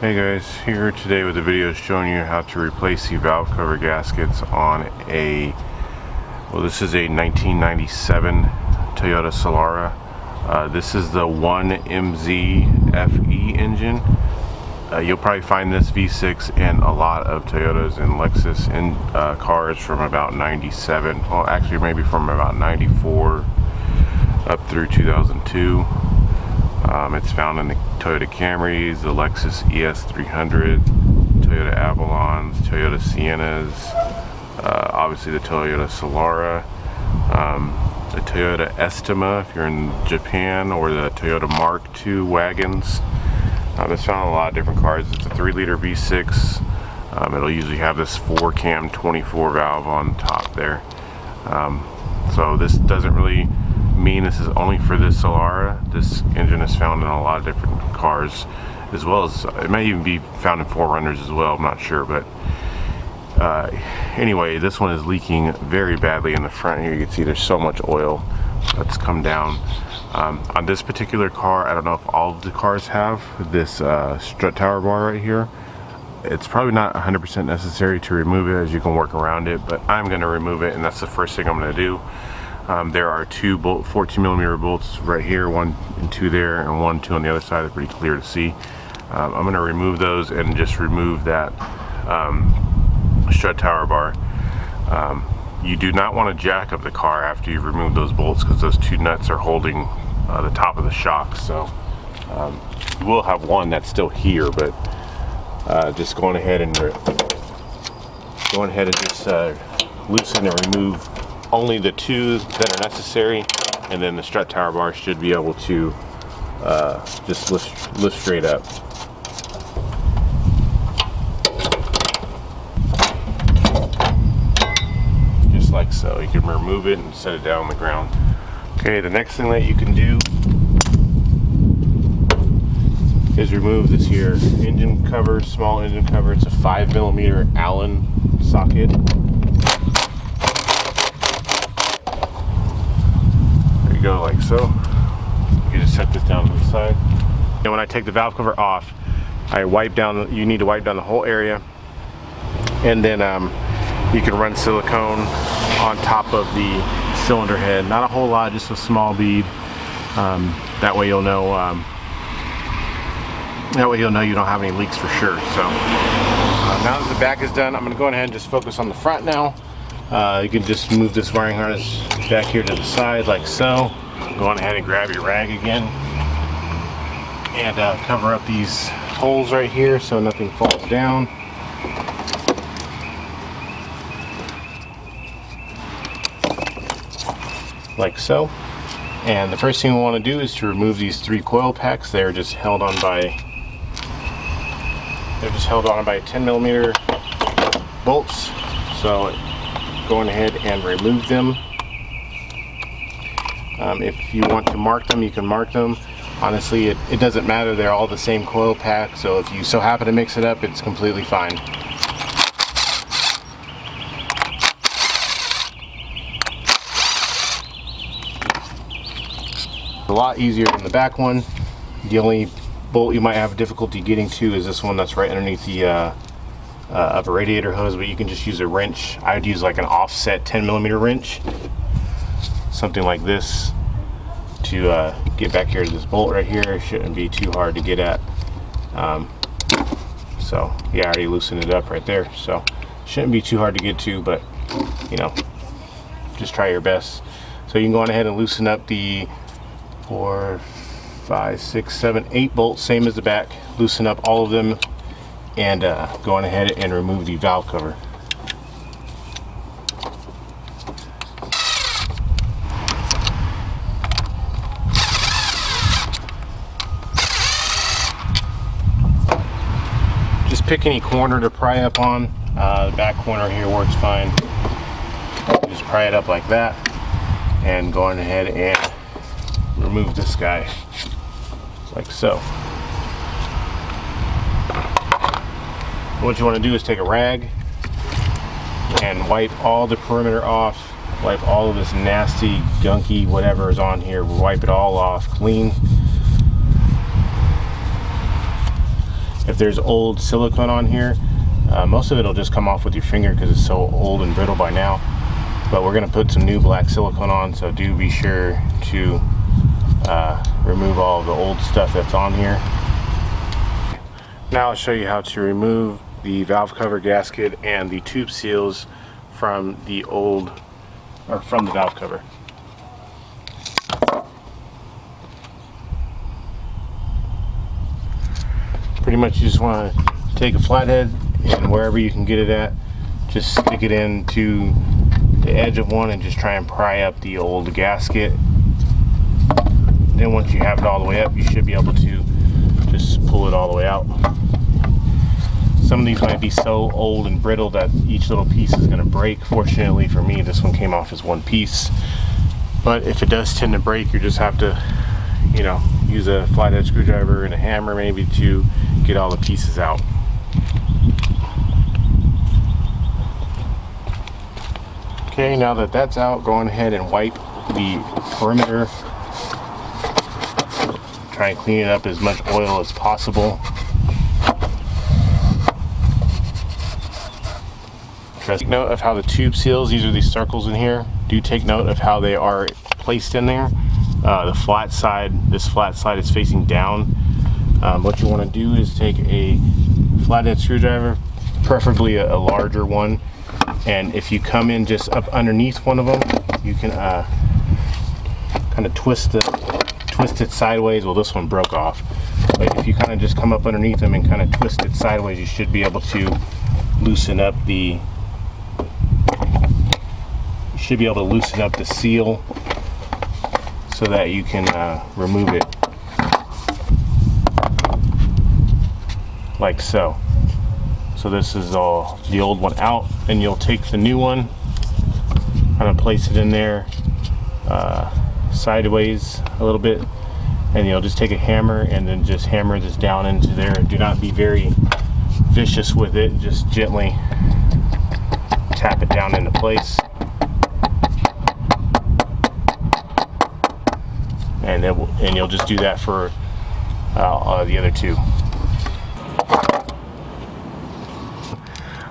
Hey guys, here today with a video showing you how to replace the valve cover gaskets on a, well, this is a 1997 Toyota Solara. This is the 1MZ-FE engine. You'll probably find this V6 in a lot of Toyotas and Lexus in cars from about 97, well actually maybe from about 94 up through 2002. It's found in the Toyota Camrys, the Lexus ES300, Toyota Avalons, Toyota Siennas, obviously the Toyota Solara, the Toyota Estima if you're in Japan, or the Toyota Mark II wagons. It's found in a lot of different cars. It's a 3-liter V6. It'll usually have this 4-cam 24 valve on top there. So this doesn't really mean this is only for this Solara. This engine is found in a lot of different cars, as well as it may even be found in 4Runners as well, I'm not sure. But anyway, this one is leaking very badly in the front here. You can see there's so much oil that's come down. On this particular car, I don't know if all of the cars have this strut tower bar right here. It's probably not 100% necessary to remove it, as you can work around it, but I'm going to remove it, and that's the first thing I'm going to do. There are two 14mm bolts right here, 1 and 2 there, and 1, 2 on the other side. They're pretty clear to see. I'm going to remove those and just remove that strut tower bar. You do not want to jack up the car after you've removed those bolts, because those two nuts are holding the top of the shock. So you will have one that's still here, but just going ahead and just loosen and remove only the two that are necessary, and then the strut tower bar should be able to just lift straight up. Just like so. You can remove it and set it down on the ground. Okay, the next thing that you can do is remove this here engine cover, small engine cover. It's a 5mm Allen socket. Go like so. You can just set this down to the side. And when I take the valve cover off, I wipe down, you need to wipe down the whole area, and then you can run silicone on top of the cylinder head. Not a whole lot, just a small bead. That way you'll know you don't have any leaks for sure. So now that the back is done, I'm going to go ahead and just focus on the front now. You can just move this wiring harness back here to the side like so. Go on ahead and grab your rag again and cover up these holes right here so nothing falls down. Like so. And the first thing we want to do is to remove these 3 coil packs. They're just held on by 10mm bolts. So going ahead and remove them. If you want to mark them, you can mark them. Honestly, it doesn't matter. They're all the same coil pack, so if you so happen to mix it up, it's completely fine. It's a lot easier than the back one. The only bolt you might have difficulty getting to is this one that's right underneath the of a radiator hose, but you can just use a wrench. I would use like an offset 10mm wrench, something like this, to get back here to this bolt right here. It shouldn't be too hard to get at. So yeah, I already loosened it up right there, so shouldn't be too hard to get to, but you know, just try your best. So you can go on ahead and loosen up the 4, 5, 6, 7, 8 bolts, same as the back. Loosen up all of them and go on ahead and remove the valve cover. Just pick any corner to pry up on. The back corner here works fine. Just pry it up like that and go on ahead and remove this guy like so. What you want to do is take a rag and wipe all the perimeter off, wipe all of this nasty, gunky, whatever is on here, wipe it all off clean. if there's old silicone on here, most of it will just come off with your finger because it's so old and brittle by now. But we're going to put some new black silicone on, so do be sure to remove all the old stuff that's on here. Now I'll show you how to remove the valve cover gasket and the tube seals from the valve cover. Pretty much you just want to take a flathead and wherever you can get it at, just stick it into the edge of one and just try and pry up the old gasket. Then once you have it all the way up, you should be able to just pull it all the way out. Some of these might be so old and brittle that each little piece is going to break. Fortunately for me, this one came off as one piece. But if it does tend to break, you just have to, you know, use a flathead screwdriver and a hammer maybe to get all the pieces out. Okay, now that that's out, go on ahead and wipe the perimeter. Try and clean it up as much oil as possible. Take note of how the tube seals, these are these circles in here, do take note of how they are placed in there. The flat side, this flat side is facing down. What you want to do is take a flathead screwdriver, preferably a larger one, and if you come in just up underneath one of them, you can kind of twist it sideways. Well, this one broke off, but if you kind of just come up underneath them and kind of twist it sideways, you should be able to loosen up the seal so that you can remove it like so. So this is all the old one out, and you'll take the new one, kind of place it in there sideways a little bit, and you'll just take a hammer and then just hammer this down into there. Do not be very vicious with it, just gently tap it down into place, and you'll just do that for the other two.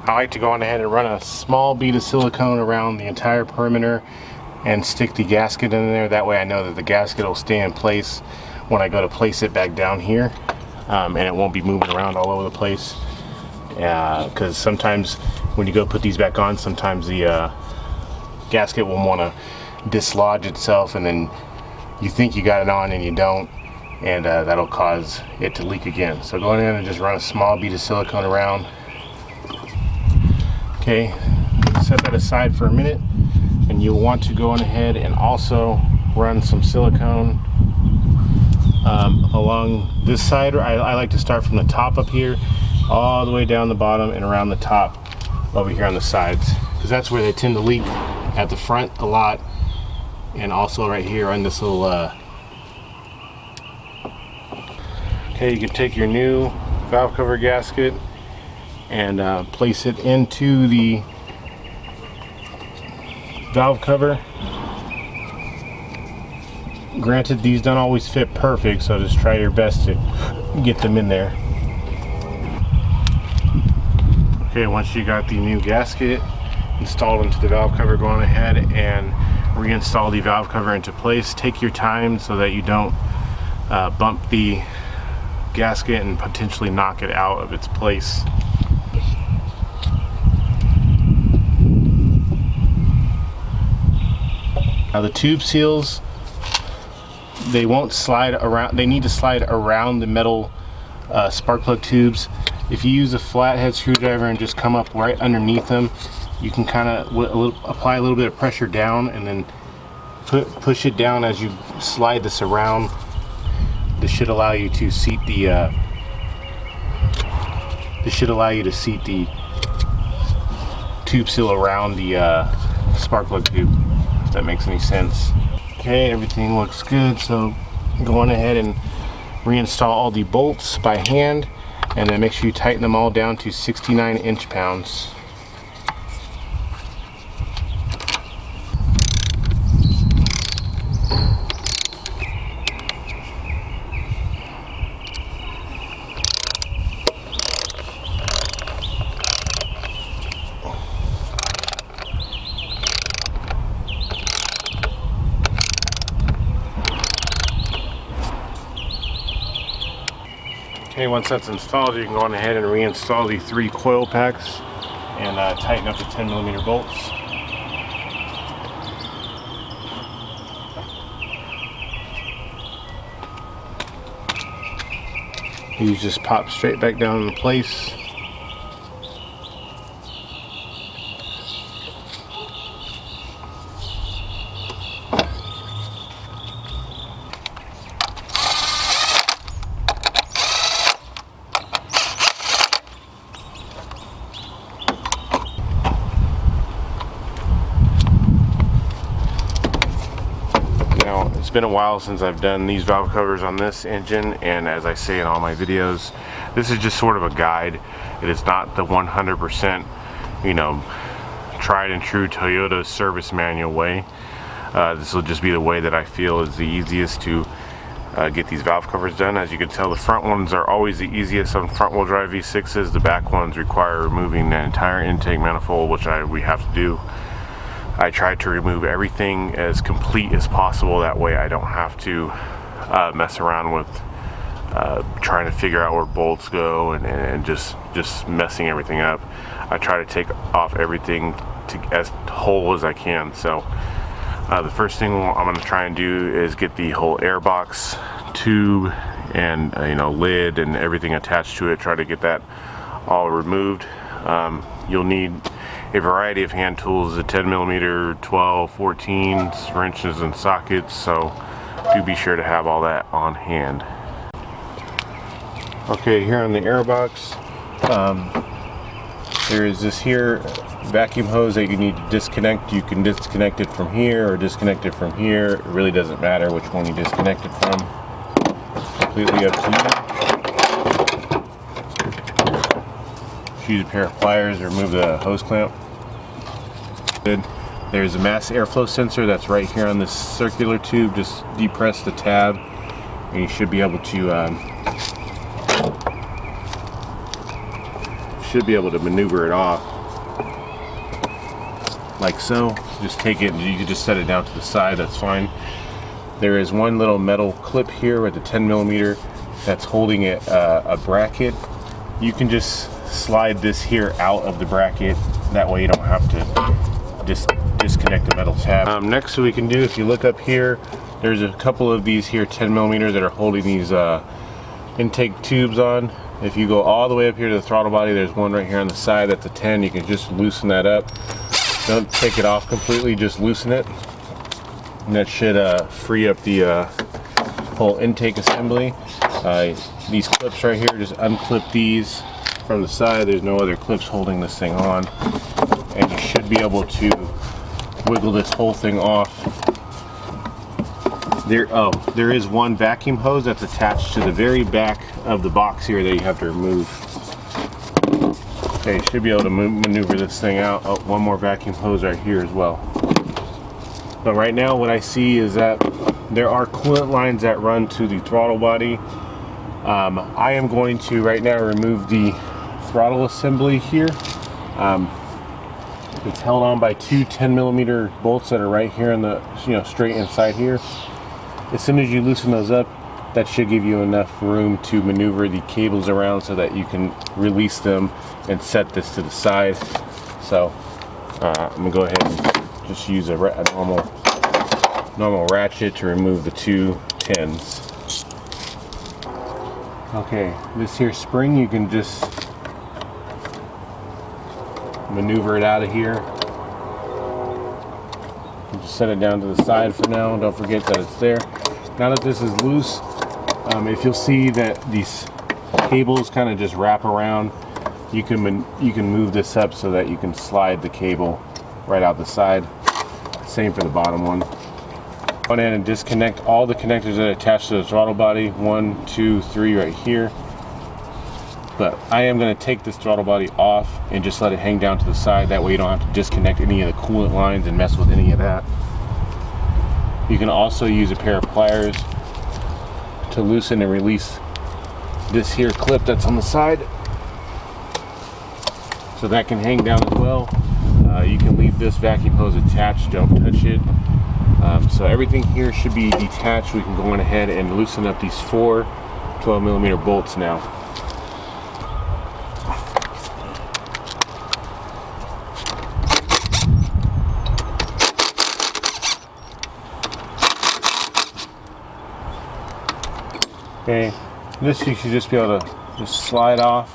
I like to go on ahead and run a small bead of silicone around the entire perimeter and stick the gasket in there. That way I know that the gasket will stay in place when I go to place it back down here, and it won't be moving around all over the place. Because sometimes when you go put these back on, sometimes the gasket will want to dislodge itself, and then you think you got it on and you don't, and that'll cause it to leak again. So go in and just run a small bead of silicone around. Okay, set that aside for a minute, and you'll want to go on ahead and also run some silicone along this side. I like to start from the top up here all the way down the bottom and around the top over here on the sides, because that's where they tend to leak, at the front a lot, and also right here on this little okay, you can take your new valve cover gasket and place it into the valve cover. Granted, these don't always fit perfect, so just try your best to get them in there. Okay, once you got the new gasket installed into the valve cover, go on ahead and reinstall the valve cover into place. Take your time so that you don't bump the gasket and potentially knock it out of its place. Now the tube seals, they won't slide around. They need to slide around the metal spark plug tubes. If you use a flathead screwdriver and just come up right underneath them, you can kind of apply a little bit of pressure down and then push it down as you slide this around. This should allow you to seat the tube seal around the spark plug tube, if that makes any sense. Okay, everything looks good, so go on ahead and reinstall all the bolts by hand, and then make sure you tighten them all down to 69 inch-pounds. Okay, once that's installed, you can go on ahead and reinstall the 3 coil packs and tighten up the 10mm bolts. These just pop straight back down into place. It's been a while since I've done these valve covers on this engine, and as I say in all my videos, this is just sort of a guide. It is not the 100%, you know, tried and true Toyota service manual way. This will just be the way that I feel is the easiest to get these valve covers done. As you can tell, the front ones are always the easiest on front wheel drive V6s. The back ones require removing the entire intake manifold, which we have to do. I try to remove everything as complete as possible, that way I don't have to mess around with trying to figure out where bolts go and just messing everything up. I try to take off everything as whole as I can. So the first thing I'm going to try and do is get the whole air box tube and lid and everything attached to it. Try to get that all removed. You'll need a variety of hand tools, the 10mm, 12, 14 wrenches and sockets, so do be sure to have all that on hand. Okay, here on the air box, there is this here vacuum hose that you need to disconnect. You can disconnect it from here or disconnect it from here. It really doesn't matter which one you disconnect it from. Completely up to you. Use a pair of pliers to remove the hose clamp. There's a mass airflow sensor that's right here on this circular tube. Just depress the tab and you should be able to maneuver it off like so. Just take it and you can just set it down to the side, that's fine. There is one little metal clip here with the 10mm that's holding a bracket. You can just slide this here out of the bracket, that way you don't have to disconnect the metal tab. Next we can do, if you look up here, there's a couple of these here 10mm that are holding these intake tubes on. If you go all the way up here to the throttle body, there's one right here on the side that's a 10. You can just loosen that up. Don't take it off completely, just loosen it, and that should free up the whole intake assembly. These clips right here, just unclip these from the side. There's no other clips holding this thing on, and you should be able to wiggle this whole thing off. There is one vacuum hose that's attached to the very back of the box here that you have to remove. Okay, you should be able to maneuver this thing out. Oh, one more vacuum hose right here as well. But right now what I see is that there are coolant lines that run to the throttle body. I am going to right now remove the throttle assembly here. It's held on by two 10mm bolts that are right here in the straight inside here. As soon as you loosen those up, that should give you enough room to maneuver the cables around so that you can release them and set this to the side. So I'm gonna go ahead and just use a normal ratchet to remove the two 10s. Okay, this here spring, you can just maneuver it out of here. Just set it down to the side for now. Don't forget that it's there. Now that this is loose, if you'll see that these cables kind of just wrap around, you can move this up so that you can slide the cable right out the side. Same for the bottom one. Go ahead and disconnect all the connectors that are attached to the throttle body. 1, 2, 3 right here. But I am going to take this throttle body off and just let it hang down to the side. That way you don't have to disconnect any of the coolant lines and mess with any of that. You can also use a pair of pliers to loosen and release this here clip that's on the side. So that can hang down as well. You can leave this vacuum hose attached, don't touch it. So everything here should be detached. We can go on ahead and loosen up these four 12mm bolts now. Okay, this you should just be able to just slide off.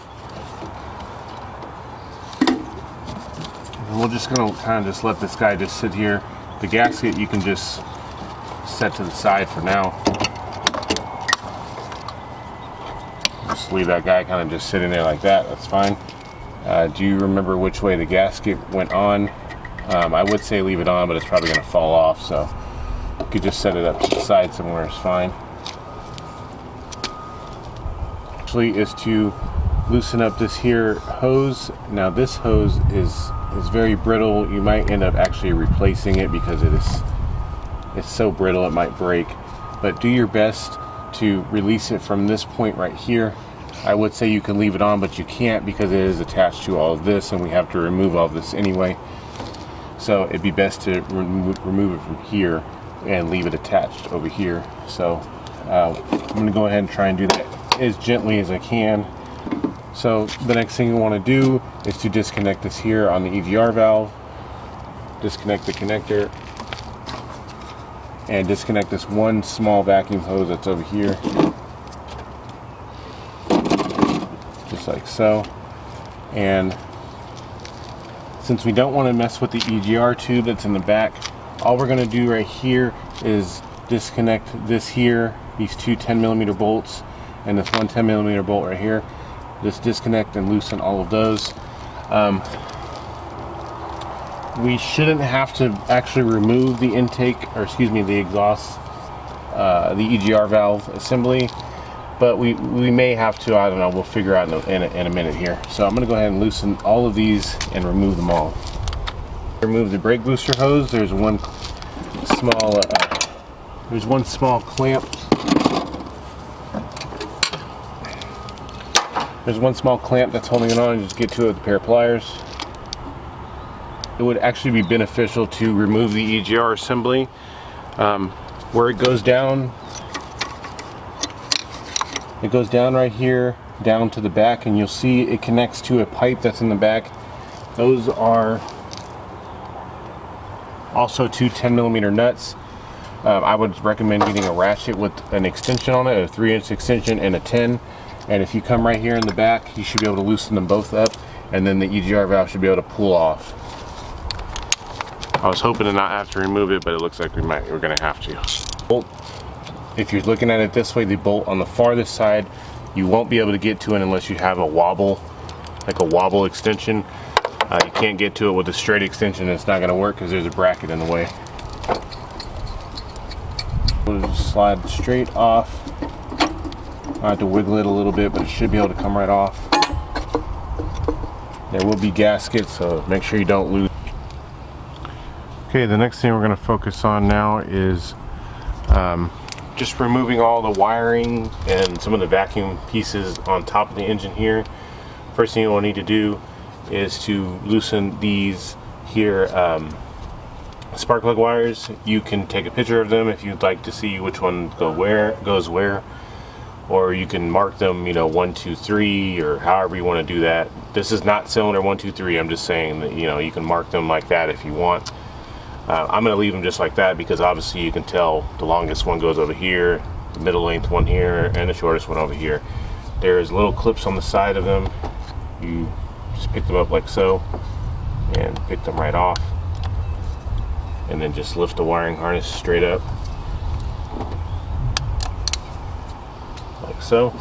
And we're just gonna kind of just let this guy just sit here. The gasket you can just set to the side for now. Just leave that guy kind of just sitting there like that, that's fine. Do you remember which way the gasket went on? I would say leave it on, but it's probably gonna fall off, so you could just set it up to the side somewhere, it's fine. Is to loosen up this here hose. Now this hose is very brittle. You might end up actually replacing it because it's so brittle it might break, but do your best to release it from this point right here. I would say you can leave it on, but you can't because it is attached to all of this and we have to remove all of this anyway, so it'd be best to remove it from here and leave it attached over here. So I'm going to go ahead and try and do that as gently as I can. So the next thing you want to do is to disconnect this here on the EGR valve, disconnect the connector, and disconnect this one small vacuum hose that's over here, just like so. And since we don't want to mess with the EGR tube that's in the back, all we're going to do right here is disconnect this here, these two 10mm bolts, and this one 10mm bolt right here. Just disconnect and loosen all of those. We shouldn't have to actually remove the intake, or excuse me, the exhaust, the EGR valve assembly, but we may have to. I don't know, we'll figure out in a minute here. So I'm gonna go ahead and loosen all of these and remove them all. Remove the brake booster hose. There's one small clamp. There's one small clamp that's holding it on. You just get to it with a pair of pliers. It would actually be beneficial to remove the EGR assembly. Where it goes down right here, down to the back, and you'll see it connects to a pipe that's in the back. Those are also two 10mm nuts. I would recommend getting a ratchet with an extension on it, a 3-inch extension and a 10. And if you come right here in the back, you should be able to loosen them both up, and then the EGR valve should be able to pull off. I was hoping to not have to remove it, but it looks like we're gonna have to. Bolt, if you're looking at it this way, the bolt on the farthest side, you won't be able to get to it unless you have a wobble, like a wobble extension. You can't get to it with a straight extension. It's not gonna work because there's a bracket in the way. We'll just slide straight off. I have to wiggle it a little bit, but it should be able to come right off. There will be gaskets, so make sure you don't lose. Okay, the next thing we're going to focus on now is just removing all the wiring and some of the vacuum pieces on top of the engine here. First thing you will need to do is to loosen these here spark plug wires. You can take a picture of them if you'd like to see which one goes where. Or you can mark them, 1, 2, 3, or however you want to do that. This is not cylinder 1, 2, 3. I'm just saying that you can mark them like that if you want. I'm going to leave them just like that because obviously you can tell the longest one goes over here, the middle length one here, and the shortest one over here. There's little clips on the side of them. You just pick them up like so and pick them right off, and then just lift the wiring harness straight up like so.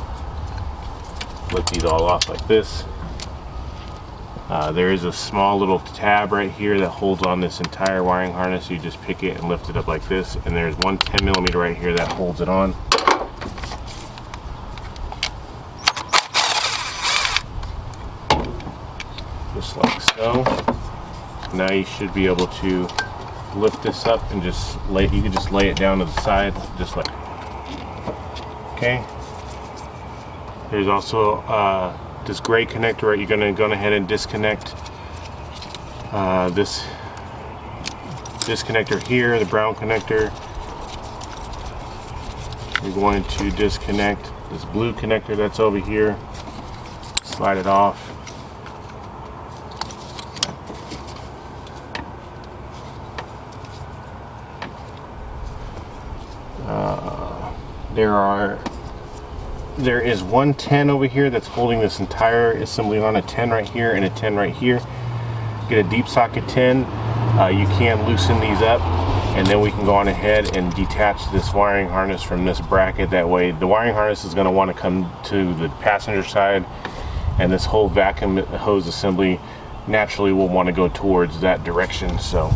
Lift these all off like this. There is a small little tab right here that holds on this entire wiring harness. You just pick it and lift it up like this, and there's one 10mm right here that holds it on. Just like so. Now you should be able to lift this up and you can just lay it down to the side, just like, okay. There's also this gray connector, right? You're gonna go ahead and disconnect this connector here, the brown connector. You're going to disconnect this blue connector that's over here. Slide it off. There are there is one 10 over here that's holding this entire assembly on, a 10 right here and a 10 right here. Get a deep socket 10. You can loosen these up, and then we can go on ahead and detach this wiring harness from this bracket. That way the wiring harness is going to want to come to the passenger side, and this whole vacuum hose assembly naturally will want to go towards that direction. So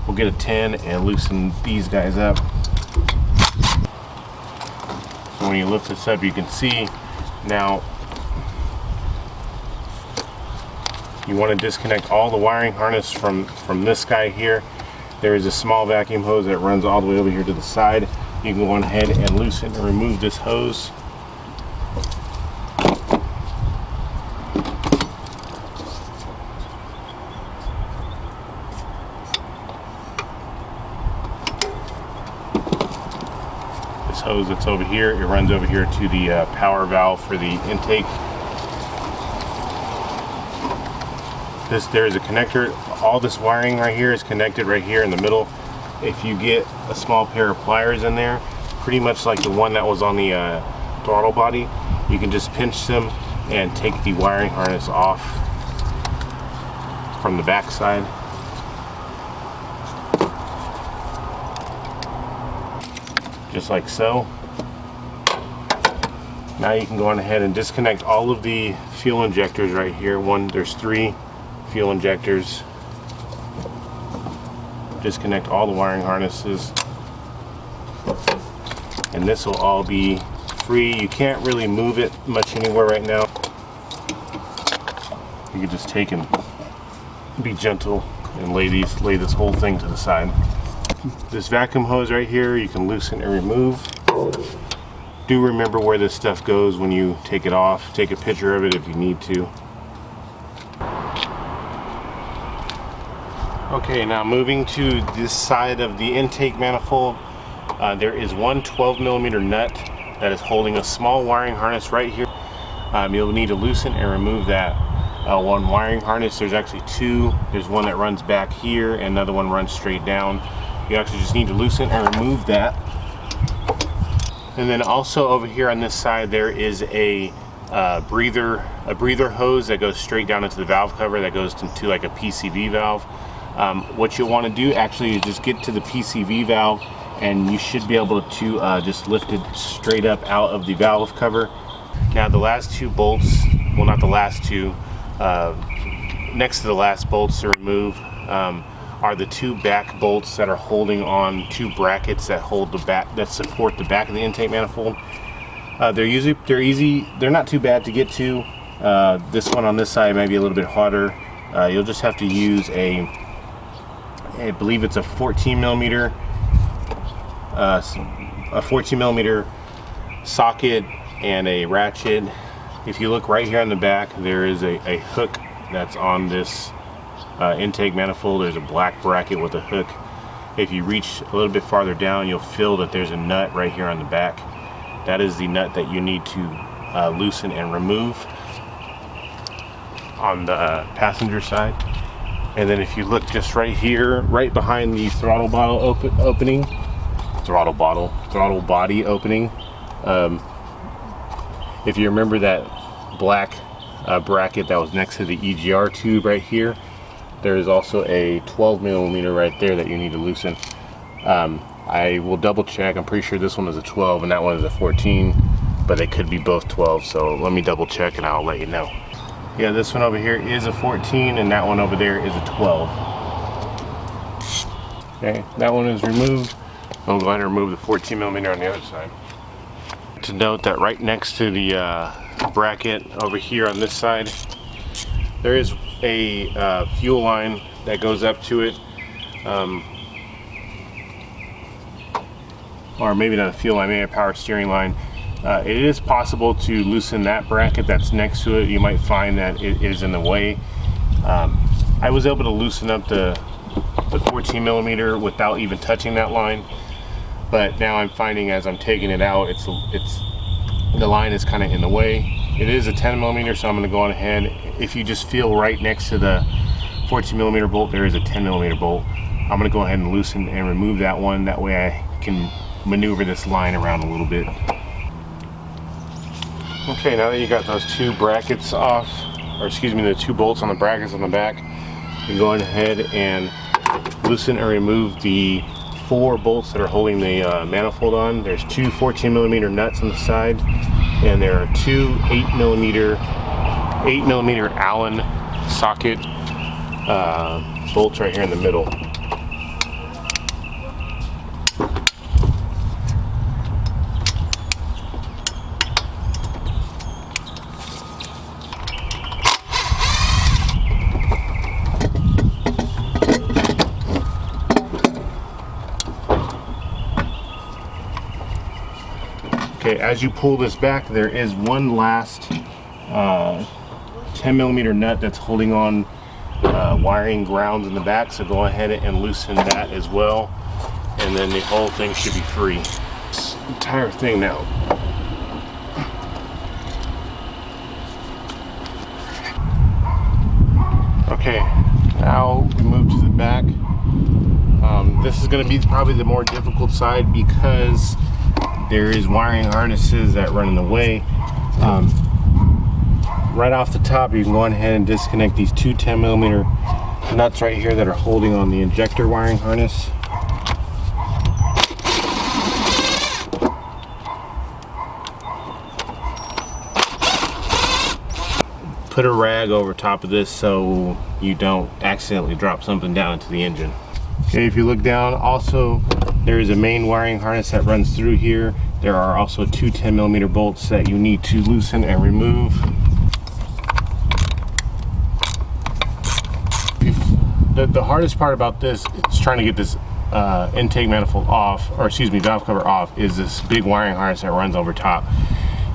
we'll get a 10 and loosen these guys up. So when you lift this up, you can see now you want to disconnect all the wiring harness from this guy here. There is a small vacuum hose that runs all the way over here to the side. You can go on ahead and loosen and remove this hose. This hose that's over here, it runs over here to the power valve for the intake. There is a connector. All this wiring right here is connected right here in the middle. If you get a small pair of pliers in there, pretty much like the one that was on the throttle body, you can just pinch them and take the wiring harness off from the back side. Just like so. Now you can go on ahead and disconnect all of the fuel injectors right here. There's 3 fuel injectors. Disconnect all the wiring harnesses, and this will all be free. You can't really move it much anywhere right now. You can just take and be gentle and lay this whole thing to the side. This vacuum hose right here, you can loosen and remove. Do remember where this stuff goes when you take it off. Take a picture of it if you need to. Okay, now moving to this side of the intake manifold, there is one 12mm nut that is holding a small wiring harness right here. You'll need to loosen and remove that one wiring harness. There's actually 2. There's one that runs back here and another one runs straight down. You actually just need to loosen and remove that. And then also over here on this side, there is a breather hose that goes straight down into the valve cover that goes into like a PCV valve. What you'll want to do actually is just get to the PCV valve, and you should be able to just lift it straight up out of the valve cover. Now the last 2 bolts, well, not the last 2, next to the last bolts to remove are the 2 back bolts that are holding on 2 brackets that hold the back, that support the back of the intake manifold. They're easy. They're not too bad to get to. This one on this side may be a little bit harder. You'll just have to use I believe it's a 14mm socket and a ratchet. If you look right here on the back, there is a hook that's on this intake manifold. There's a black bracket with a hook. If you reach a little bit farther down, you'll feel that there's a nut right here on the back. That is the nut that you need to loosen and remove on the passenger side. And then if you look just right here, right behind the throttle body opening, if you remember that black bracket that was next to the EGR tube right here, there is also a 12mm right there that you need to loosen. I will double check. I'm pretty sure this one is a 12 and that one is a 14, but they could be both 12, so let me double check and I'll let you know. Yeah, this one over here is a 14 and that one over there is a 12. Okay, that one is removed. I'll go ahead and remove the 14mm on the other side. To note that right next to the bracket over here on this side, there is a fuel line that goes up to it. Or maybe not a fuel line, maybe a power steering line. It is possible to loosen that bracket that's next to it. You might find that it is in the way. I was able to loosen up the 14mm without even touching that line, but now I'm finding as I'm taking it out, the line is kind of in the way. It is a 10mm, so I'm going to go on ahead. If you just feel right next to the 14mm bolt, there is a 10mm bolt. I'm going to go ahead and loosen and remove that one. That way I can maneuver this line around a little bit. Okay, now that you got those two brackets off, or excuse me, the two bolts on the brackets on the back, you go ahead and loosen and remove the 4 bolts that are holding the manifold on. There's 2 14mm nuts on the side, and there are 2 8mm Allen socket bolts right here in the middle. Okay, as you pull this back, there is one last 10mm nut that's holding on wiring grounds in the back, so go ahead and loosen that as well, and then the whole thing should be free. This entire thing now. Okay, now we move to the back. This is going to be probably the more difficult side because there is wiring harnesses that run in the way. Right off the top, you can go ahead and disconnect these 2 10mm nuts right here that are holding on the injector wiring harness. Put a rag over top of this so you don't accidentally drop something down into the engine. Okay, if you look down, also there is a main wiring harness that runs through here. There are also 2 10mm bolts that you need to loosen and remove. The hardest part about this is trying to get this intake manifold off, or excuse me, valve cover off, is this big wiring harness that runs over top.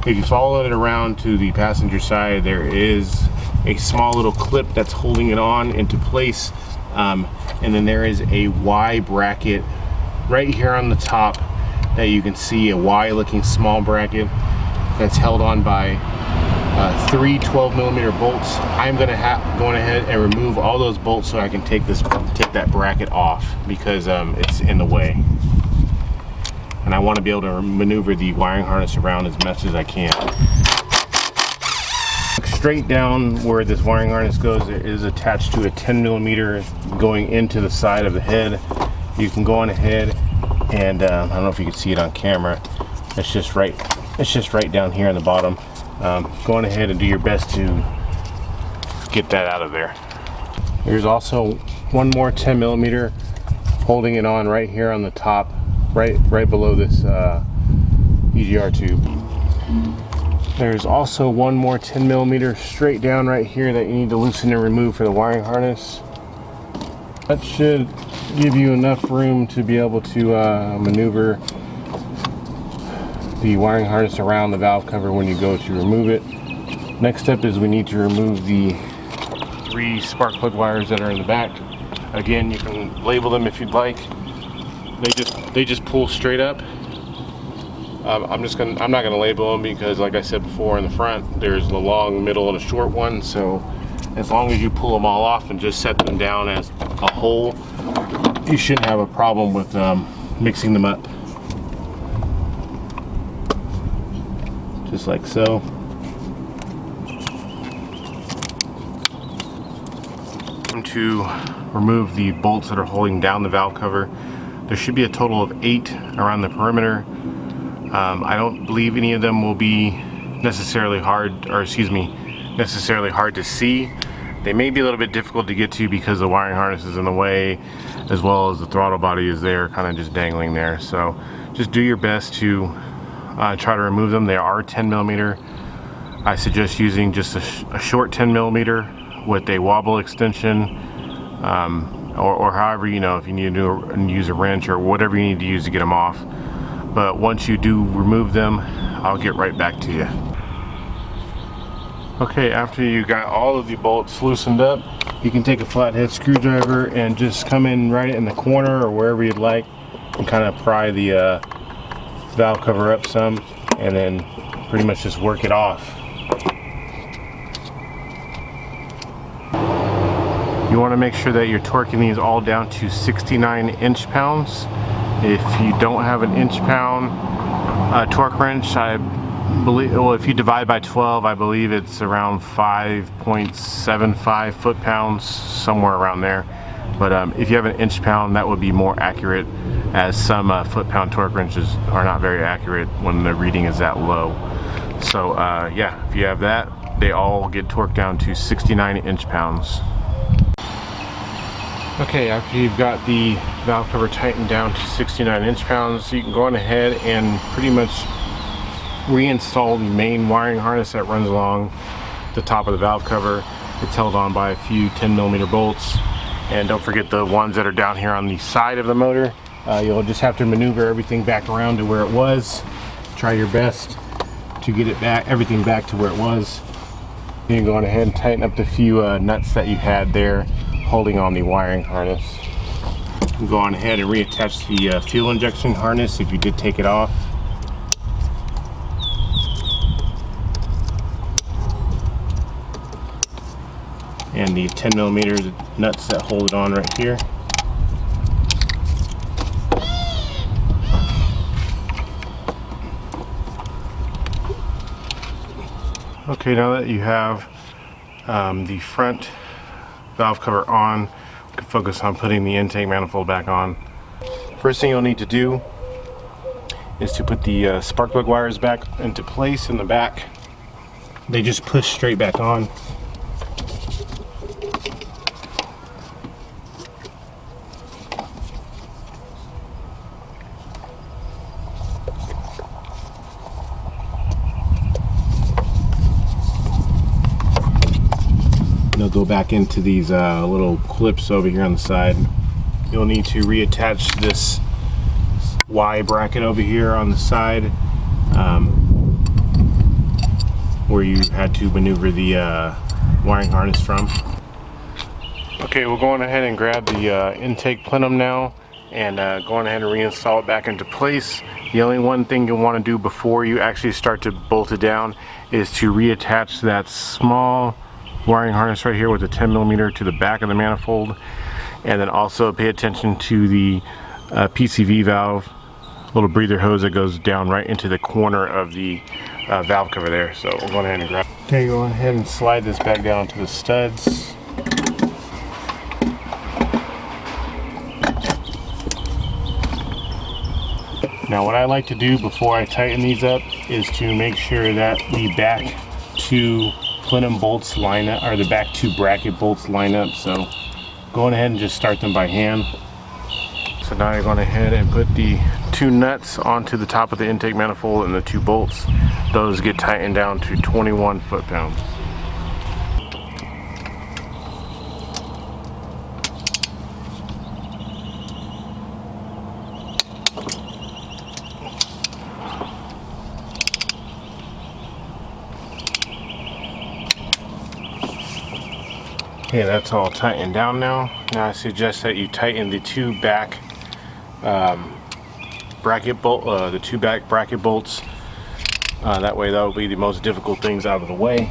If you follow it around to the passenger side, there is a small little clip that's holding it on into place, and then there is a Y bracket right here on the top that you can see, a Y looking small bracket that's held on by 3 12mm bolts. I'm going ahead and remove all those bolts so I can take that bracket off because it's in the way, and I want to be able to maneuver the wiring harness around as much as I can. Straight down where this wiring harness goes, it is attached to a 10mm going into the side of the head. You can go on ahead and I don't know if you can see it on camera. It's just right down here on the bottom. Go on ahead and do your best to get that out of there. There's also one more 10mm holding it on right here on the top, right below this EGR tube. There's also one more 10mm straight down right here that you need to loosen and remove for the wiring harness. That should give you enough room to be able to maneuver the wiring harness around the valve cover when you go to remove it. Next step is we need to remove the 3 spark plug wires that are in the back. Again, you can label them if you'd like. They just pull straight up. I'm not gonna label them because, like I said before, in the front there's the long, middle, and a short one. So as long as you pull them all off and just set them down as a whole, you shouldn't have a problem with mixing them up. Just like so. To remove the bolts that are holding down the valve cover. There should be a total of 8 around the perimeter. I don't believe any of them will be necessarily hard to see. They may be a little bit difficult to get to because the wiring harness is in the way, as well as the throttle body is there, kind of just dangling there. So just do your best to try to remove them. They are 10mm. I suggest using just a short 10mm with a wobble extension, or however, you know, if you need to use a wrench or whatever you need to use to get them off. But once you do remove them, I'll get right back to you. Okay, after you got all of the bolts loosened up, you can take a flathead screwdriver and just come in right in the corner or wherever you'd like and kind of pry the valve cover up some, and then pretty much just work it off. You want to make sure that you're torquing these all down to 69 inch-pounds. If you don't have an inch-pound torque wrench, I well, if you divide by 12, I believe it's around 5.75 foot-pounds, somewhere around there. But if you have an inch-pound, that would be more accurate, as some foot-pound torque wrenches are not very accurate when the reading is that low. So yeah, if you have that, they all get torqued down to 69 inch-pounds. Okay, after you've got the valve cover tightened down to 69 inch-pounds, you can go on ahead and pretty much reinstall the main wiring harness that runs along the top of the valve cover. It's held on by a few 10mm bolts. And don't forget the ones that are down here on the side of the motor. You'll just have to maneuver everything back around to where it was. Try your best to get it back, everything back to where it was. You can go on ahead and tighten up the few nuts that you had there holding on the wiring harness. You can go on ahead and reattach the fuel injection harness if you did take it off. And the 10mm nuts that hold it on right here. Okay, now that you have the front valve cover on, we can focus on putting the intake manifold back on. First thing you'll need to do is to put the spark plug wires back into place in the back. They just push straight back on. They'll go back into these little clips over here on the side. You'll need to reattach this Y bracket over here on the side where you had to maneuver the wiring harness from. Okay, we're going ahead and grab the intake plenum now and going ahead and reinstall it back into place. The only one thing you'll want to do before you actually start to bolt it down is to reattach that small wiring harness right here with the 10mm to the back of the manifold, and then also pay attention to the PCV valve, little breather hose that goes down right into the corner of the valve cover there. So we'll go ahead and grab. Okay, go ahead and slide this back down to the studs. Now what I like to do before I tighten these up is to make sure that the back two plenum bolts line up, or the back two bracket bolts line up. So go ahead and just start them by hand. So now you're going ahead and put the two nuts onto the top of the intake manifold and the two bolts. Those get tightened down to 21 foot-pounds. Okay, that's all tightened down now. Now I suggest that you tighten the two back bracket bolts. That way, that will be the most difficult things out of the way.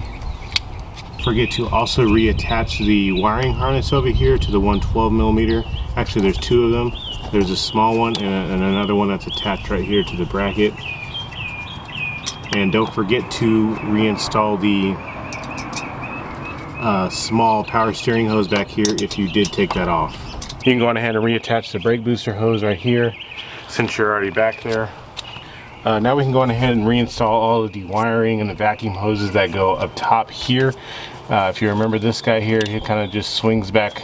Forget to also reattach the wiring harness over here to the 112mm. Actually, there's two of them. There's a small one and another one that's attached right here to the bracket. And don't forget to reinstall the small power steering hose back here if you did take that off. You can go on ahead and reattach the brake booster hose right here since you're already back there. Now we can go on ahead and reinstall all of the wiring and the vacuum hoses that go up top here. If you remember this guy here, he kind of just swings back.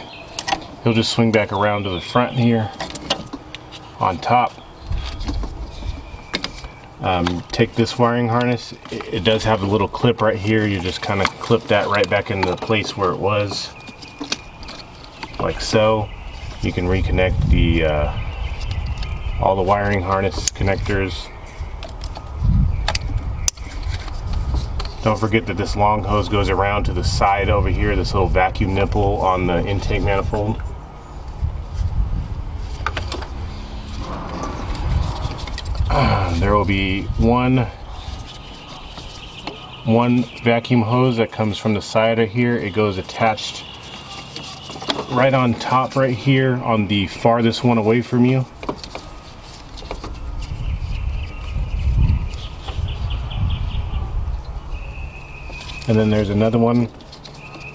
He'll just swing back around to the front here on top. Take this wiring harness. It does have a little clip right here. You just kind of clip that right back into place where it was, like so. You can reconnect the all the wiring harness connectors. Don't forget that this long hose goes around to the side over here, this little vacuum nipple on the intake manifold. There will be one vacuum hose that comes from the side of here. It goes attached right on top right here on the farthest one away from you. And then there's another one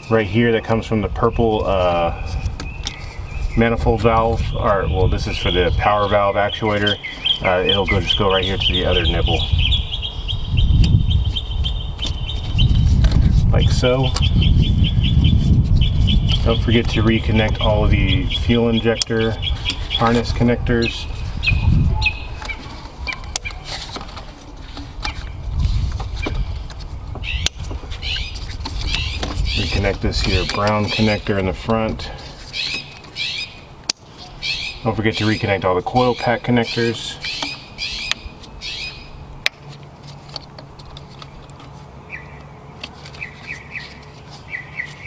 right here that comes from the purple manifold valve, or well, this is for the power valve actuator. It'll just go right here to the other nipple, like so. Don't forget to reconnect all of the fuel injector harness connectors. Reconnect this here brown connector in the front. Don't forget to reconnect all the coil pack connectors.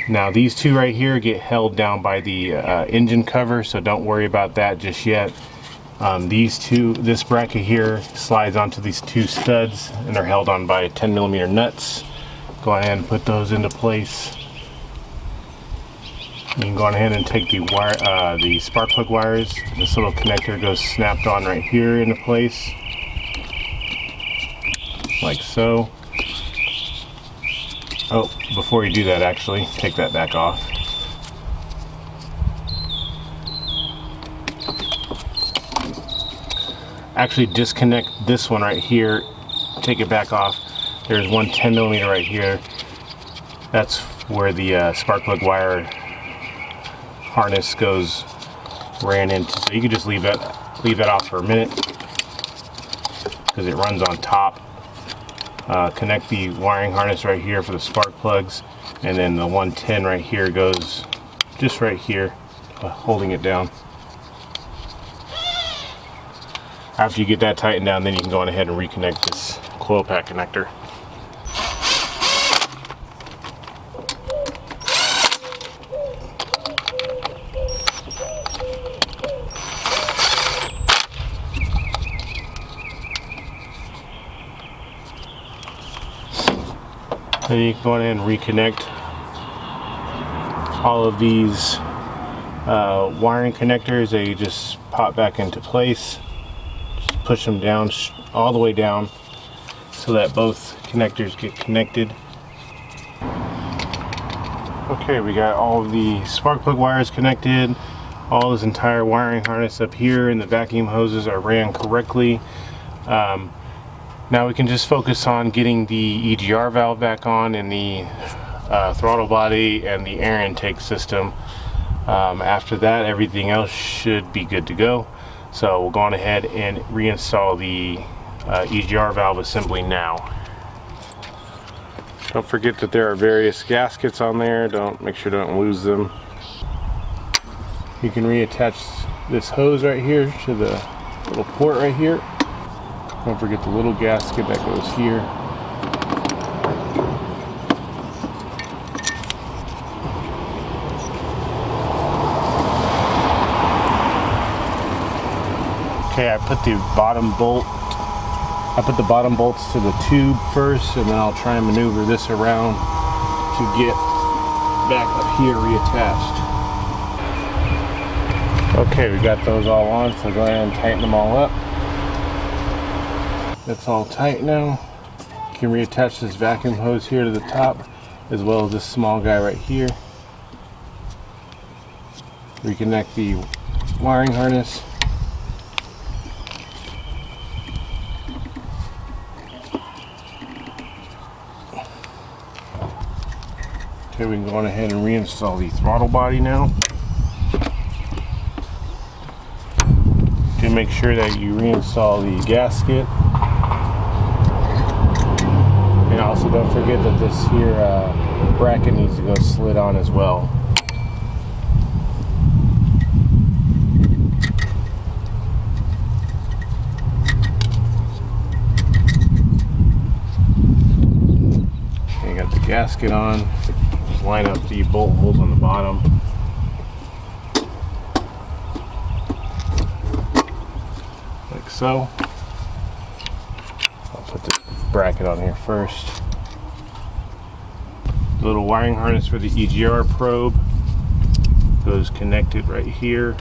Now these two right here get held down by the engine cover, so don't worry about that just yet. This bracket here slides onto these two studs and they're held on by 10mm nuts. Go ahead and put those into place. You can go ahead and take the wire, the spark plug wires. This little connector goes snapped on right here into place, like so. Oh, before you do that, actually, take that back off. Actually, disconnect this one right here, take it back off. There's one 10mm right here. That's where the spark plug wire harness ran into. So you can just leave that off for a minute because it runs on top. Connect the wiring harness right here for the spark plugs, and then the 110 right here goes just right here, holding it down. After you get that tightened down, then you can go on ahead and reconnect this coil pack connector. Then you can go ahead and reconnect all of these wiring connectors. They just pop back into place. Just push them down, all the way down, so that both connectors get connected. Okay, we got all of the spark plug wires connected. All this entire wiring harness up here and the vacuum hoses are ran correctly. Now we can just focus on getting the EGR valve back on and the throttle body and the air intake system. After that, everything else should be good to go. So we'll go on ahead and reinstall the EGR valve assembly now. Don't forget that there are various gaskets on there. Make sure don't lose them. You can reattach this hose right here to the little port right here. Don't forget the little gasket that goes here. Okay, I put the bottom bolts to the tube first, and then I'll try and maneuver this around to get back up here reattached. Okay, we got those all on, so go ahead and tighten them all up. That's all tight now. You can reattach this vacuum hose here to the top, as well as this small guy right here. Reconnect the wiring harness. Okay, we can go on ahead and reinstall the throttle body now. To make sure that you reinstall the gasket. And also don't forget that this here bracket needs to go slid on as well. Okay, you got the gasket on. Just line up the bolt holes on the bottom. Like so. I'll put the bracket on here first. Little wiring harness for the EGR probe goes connected right here.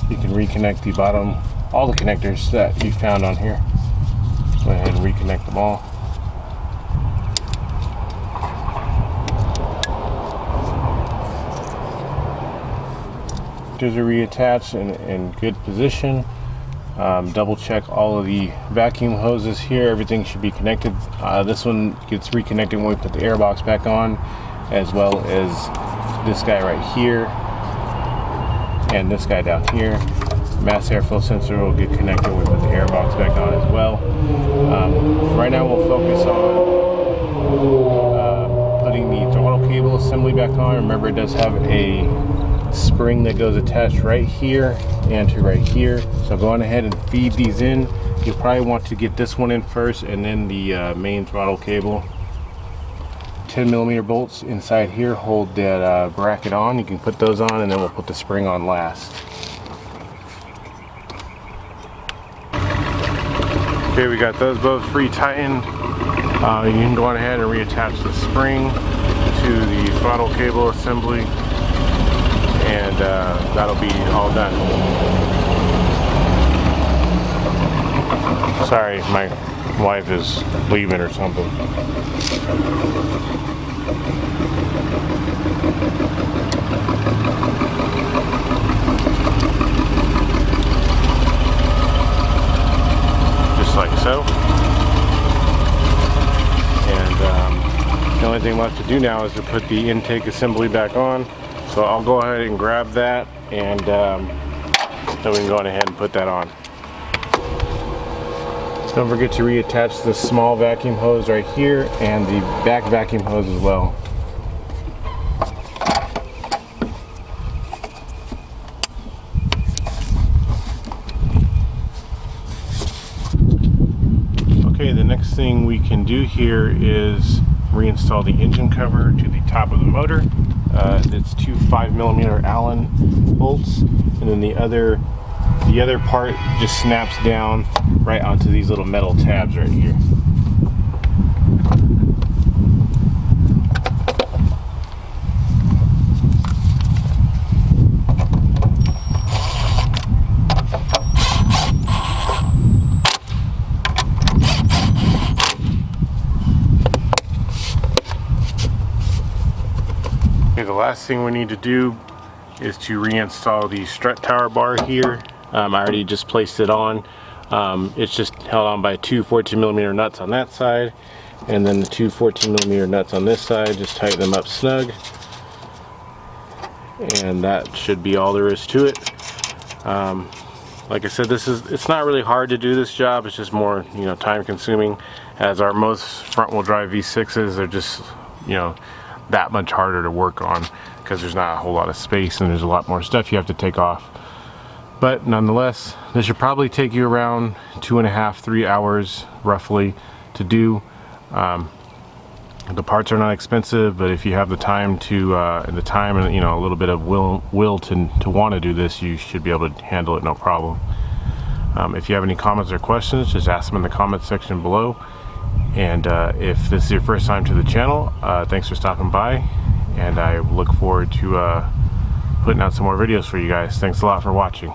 You can reconnect the bottom all the connectors that you found on here. Go ahead and reconnect them all. These are reattached in good position. Double check all of the vacuum hoses here. Everything should be connected. This one gets reconnected when we put the airbox back on, as well as this guy right here and this guy down here. Mass airflow sensor will get connected when we put the airbox back on as well. Right now we'll focus on putting the throttle cable assembly back on. Remember, it does have a spring that goes attached right here and to right here. So go on ahead and feed these in. You'll probably want to get this one in first and then the main throttle cable. 10mm bolts inside here hold that bracket on. You can put those on and then we'll put the spring on last. Okay, we got those both free-tightened. You can go on ahead and reattach the spring to the throttle cable assembly, and that'll be all done. Sorry, my wife is leaving or something. Just like so. And the only thing left to do now is to put the intake assembly back on. So I'll go ahead and grab that, and then we can go on ahead and put that on. Don't forget to reattach the small vacuum hose right here and the back vacuum hose as well. Okay, the next thing we can do here is reinstall the engine cover to the top of the motor. It's two 5mm Allen bolts, and then the other part just snaps down right onto these little metal tabs right here. Okay, the last thing we need to do is to reinstall the strut tower bar here. I already just placed it on. It's just held on by two 14mm nuts on that side, and then the two 14mm nuts on this side. Just tighten them up snug, and that should be all there is to it. Like I said, it's not really hard to do this job. It's just more, time consuming, as our most front wheel drive V6s are just, that much harder to work on because there's not a whole lot of space and there's a lot more stuff you have to take off. But nonetheless, this should probably take you around 2.5–3 hours roughly to do. The parts are not expensive, but if you have the time to and a little bit of will to want to do this, you should be able to handle it no problem. If you have any comments or questions, just ask them in the comments section below. And if this is your first time to the channel, thanks for stopping by, and I look forward to putting out some more videos for you guys. Thanks a lot for watching.